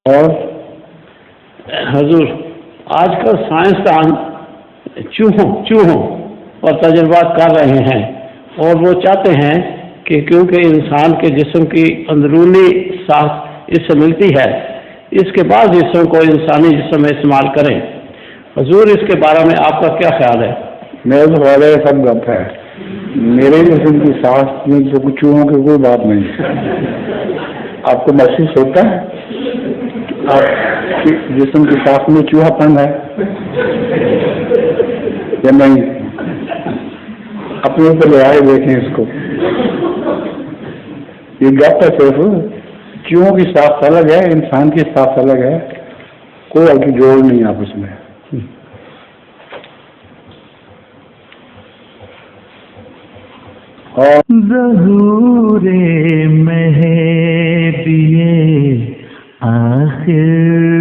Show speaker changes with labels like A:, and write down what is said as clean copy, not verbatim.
A: اور
B: حضور آج کل سائنسدان چوہوں اور تجربات کر رہے ہیں، اور وہ چاہتے ہیں کہ کیونکہ انسان کے جسم کی اندرونی ساخت اس سے ملتی ہے، اس کے بعد حصوں کو انسانی جسم میں استعمال کریں۔ حضور اس کے بارے میں آپ کا کیا خیال ہے؟
A: میرا تو خیال ہے سب غلط ہے۔ میرے جسم کی سانس میں تو کچھ چوہوں کی کوئی بات نہیں ہے۔ آپ کو محسوس ہوتا ہے آپ کی جسم کی سانس میں چوہا پن ہے یا نہیں؟ اپنے اوپر لے آئے دیکھیں اس کو، یہ گپ ہے صرف۔ چوہوں کی سانس الگ ہے، انسان کی سانس الگ ہے، کوئی آپ کی جوڑ نہیں آپس میں۔
C: ظہور مہدی آخر